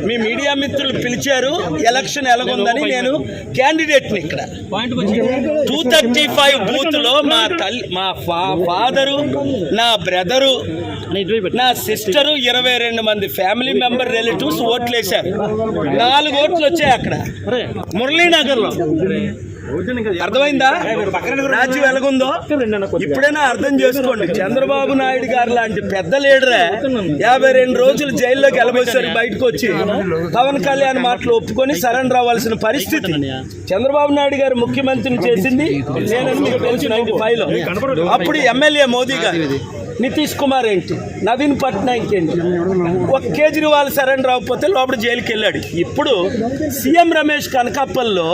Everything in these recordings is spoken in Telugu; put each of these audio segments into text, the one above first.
మీ మీడియా మిత్రులు పిలిచారు ఎలక్షన్ ఎలాగుందని. నేను క్యాండిడేట్ని ఇక్కడ 235 బూత్లో మా ఫాదరు, నా బ్రదరు, నా సిస్టరు, 22 మంది ఫ్యామిలీ మెంబర్ రిలేటివ్స్ ఓట్లు వేశారు. 4 ఓట్లు వచ్చాయి అక్కడ మురళీనగర్లో. అర్థమైందా రాజ్యం ఎలాగుందో? ఇప్పుడైనా అర్థం చేసుకోండి. చంద్రబాబు నాయుడు గారు లాంటి పెద్ద లీడరే 52 రోజులు జైల్లోకి వెళ్ళబోసారు. బయటకు వచ్చి పవన్ కళ్యాణ్ మాటలు ఒప్పుకొని సరెండర్ అవ్వాల్సిన పరిస్థితి. చంద్రబాబు నాయుడు గారు ముఖ్యమంత్రిని చేసింది నేను మీకు తెలుసు 95లో. అప్పుడు ఎమ్మెల్యే మోదీ గారు, నితీష్ కుమార్ ఏంటి, నవీన్ పట్నాయక్ ఏంటి, ఒక కేజ్రీవాల్ సరెండర్ అవ్వకపోతే లోపల జైలుకి వెళ్ళాడు. ఇప్పుడు సీఎం రమేష్ కనకాపల్లో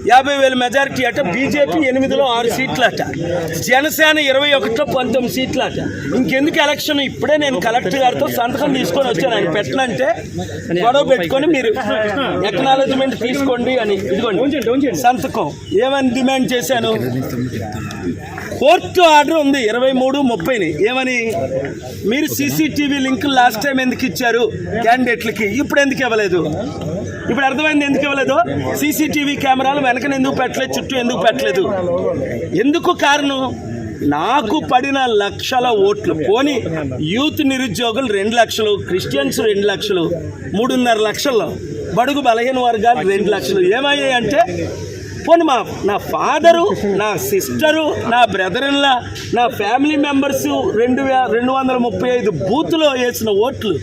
50,000 మెజారిటీ అట. బీజేపీ 8లో 6 సీట్లు అట. జనసేన 21లో 19 సీట్లు అట. ఇంకెందుకు ఎలక్షన్? ఇప్పుడే నేను కలెక్టర్ గారితో సంతకం తీసుకొని వచ్చాను. ఆయన పెట్టనంటే గొడవ పెట్టుకొని మీరు ఎక్నాలజ్మెంట్ తీసుకోండి అని. ఇదిగోండి సంతకం. ఏమని డిమాండ్ చేశాను? కోర్టు ఆర్డర్ ఉంది 23-30ని. ఏమని? మీరు సీసీటీవీ లింక్ లాస్ట్ టైం ఎందుకు ఇచ్చారు క్యాండిడేట్లకి, ఇప్పుడు ఎందుకు ఇవ్వలేదు? ఇప్పుడు అర్థమైంది ఎందుకు ఇవ్వలేదు. సీసీటీవీ కెమెరాలు వెనకన ఎందుకు పెట్టలేదు, చుట్టూ ఎందుకు పెట్టలేదు? ఎందుకు కారణం? నాకు పడిన లక్షల ఓట్లు పోని యూత్ నిరుద్యోగులు 2 లక్షలు, క్రిస్టియన్స్ 2 లక్షలు, 3.5 లక్షల్లో బడుగు బలహీన వర్గాలు 2 లక్షలు ఏమయ్యాయి అంటే, పోనీ నా ఫాదరు, నా సిస్టరు, నా బ్రదర్లా, నా ఫ్యామిలీ మెంబర్స్ 235 బూత్లో వేసిన ఓట్లు.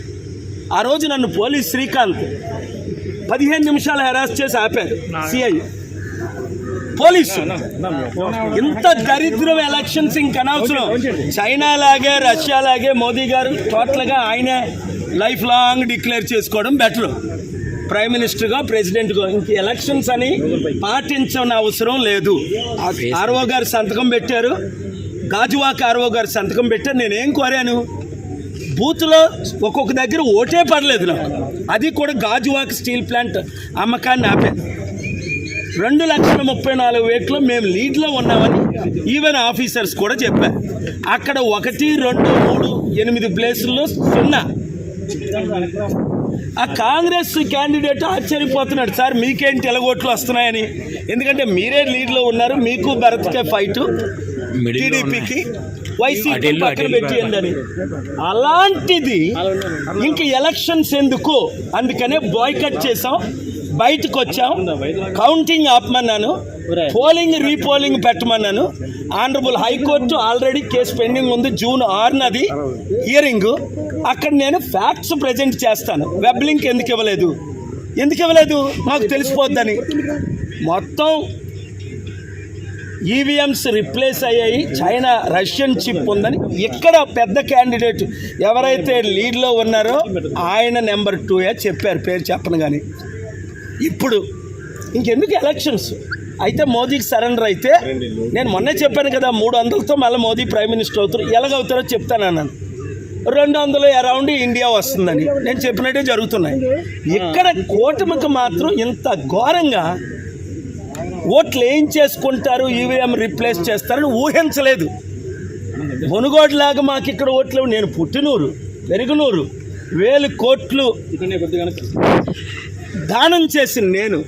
ఆ రోజు నన్ను పోలీస్ శ్రీకాంత్ 15 నిమిషాలు హెరాస్ చేసి ఆపారు సిఐ పోలీసు. ఇంత దరిద్రం ఎలక్షన్స్ ఇంకనవసరం. చైనా లాగే, రష్యా లాగే మోదీ గారు టోటల్గా ఆయనే లైఫ్ లాంగ్ డిక్లేర్ చేసుకోవడం బెటర్. ప్రైమ్ మినిస్టర్గా, ప్రెసిడెంట్గా ఇంక ఎలక్షన్స్ అని పాటించని అవసరం లేదు. ఆర్ఓ గారు సంతకం పెట్టారు, గాజువాక ఆర్ఓ గారు సంతకం పెట్టారు. నేనేం కోరాను? బూత్లో ఒక్కొక్క దగ్గర ఓటే పడలేదు నాకు. అది కూడా గాజువాక స్టీల్ ప్లాంట్ అమ్మకాన్ని ఆపాను. 2,34,000 మేము లీడ్లో ఉన్నామని ఈవెన్ ఆఫీసర్స్ కూడా చెప్పారు. అక్కడ 1, 2, 3, 8 ప్లేసుల్లో 0. ఆ కాంగ్రెస్ క్యాండిడేట్ ఆశ్చర్యపోతున్నాడు, సార్ మీకేంటి ఎలాగోట్లు వస్తున్నాయని. ఎందుకంటే మీరే లీడ్లో ఉన్నారు, మీకు భరత్కే ఫైటు, టీడీపీకి వైసీపీ పక్కన పెట్టిందని. అలాంటిది ఇంక ఎలక్షన్స్ ఎందుకు? అందుకనే బాయ్కట్ చేసాం, బయటకు వచ్చాం, కౌంటింగ్ ఆపమన్నాను, పోలింగ్ రీపోలింగ్ పెట్టమన్నాను. Honourable high court already case pending ఉంది. June 6 hearing. అక్కడ నేను ఫ్యాక్ట్స్ ప్రజెంట్ చేస్తాను. వెబ్ లింక్ ఎందుకు ఇవ్వలేదు మాకు తెలిసిపోద్దని. మొత్తం ఈవీఎంస్ రిప్లేస్ అయ్యాయి, చైనా రష్యన్ చిప్ ఉందని. ఇక్కడ పెద్ద క్యాండిడేట్ ఎవరైతే లీడ్లో ఉన్నారో ఆయన నెంబర్ 2 చెప్పారు, పేరు చెప్పను. కానీ ఇప్పుడు ఇంకెందుకు ఎలక్షన్స్? అయితే మోదీకి సరెండర్ అయితే, నేను మొన్నే చెప్పాను కదా 300తో మళ్ళీ మోదీ ప్రైమ్ మినిస్టర్ అవుతారు. ఎలాగవుతారో చెప్తానన్నాను. 200 అరౌండ్ ఇండియా వస్తుందని నేను చెప్పినట్టే జరుగుతున్నాయి. ఇక్కడ కూటమికి మాత్రం ఇంత ఘోరంగా ఓట్లు ఏం చేసుకుంటారు, ఈవీఎం రిప్లేస్ చేస్తారని ఊహించలేదు. మునుగోడులాగా మాకు ఇక్కడ ఓట్లు. నేను పుట్టినూరు, పెరుగునూరు, 1000 కోట్లు దానం చేసిన నేను.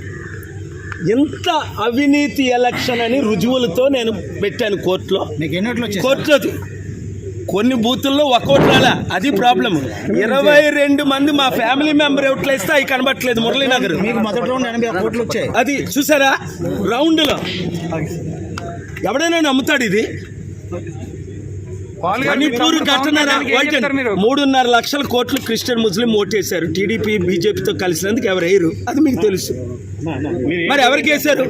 ఇంత అవినీతి ఎలక్షన్ అని రుజువులతో నేను పెట్టాను కోర్టులో. కొన్ని బూతుల్లో ఒక్కోటి రాలే, అది ప్రాబ్లం. 22 మంది మా ఫ్యామిలీ మెంబర్ ఓట్లు వేస్తే అవి కనబట్టలేదు. మురళీనగర్ అది చూసారా రౌండ్లో. ఎవడైనా నమ్ముతాడు ఇది? మణిపూర్ ఘటన 3.5 లక్షల కోట్లు క్రిస్టియన్ ముస్లిం ఓటేశారు. టీడీపీ బీజేపీతో కలిసినందుకు ఎవరు వేయరు, అది మీకు తెలుసు. మరి ఎవరికి వేశారు?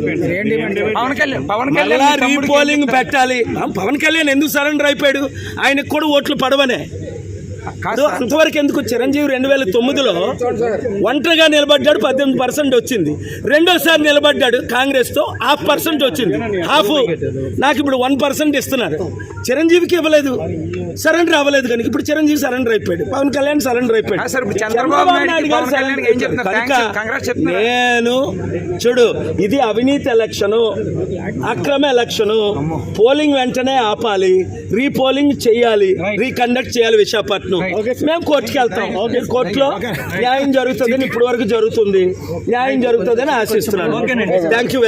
మళ్ళా రీపోలింగ్ పెట్టాలి. పవన్ కళ్యాణ్ ఎందుకు సరెండర్ అయిపోయాడు? ఆయనకు కూడా ఓట్లు పడవనే. అంతవరకు ఎందుకు? చిరంజీవి 2009లో ఒంటరిగా నిలబడ్డాడు, 18% వచ్చింది. రెండోసారి నిలబడ్డాడు కాంగ్రెస్తో, 0.5% వచ్చింది. నాకు ఇప్పుడు 1% ఇస్తున్నారు. చిరంజీవికి ఇవ్వలేదు, సరెండర్ అవ్వలేదు. కనుక ఇప్పుడు చిరంజీవి సరెండర్ అయిపోయాడు, పవన్ కళ్యాణ్ సరెండర్ అయిపోయాడు. నేను చూడు, ఇది అవినీతి ఎలక్షను, అక్రమ ఎలక్షను. పోలింగ్ వెంటనే ఆపాలి, రీపోలింగ్ చేయాలి, రీకండక్ట్ చేయాలి విశాఖపట్నం. కోర్టును. మేము కోర్టుకి వెళ్తాం. కోర్టులో న్యాయం జరుగుతుందని ఇప్పటి వరకు జరుగుతుంది. న్యాయం జరుగుతుందని ఆశిస్తున్నాను. Thank you.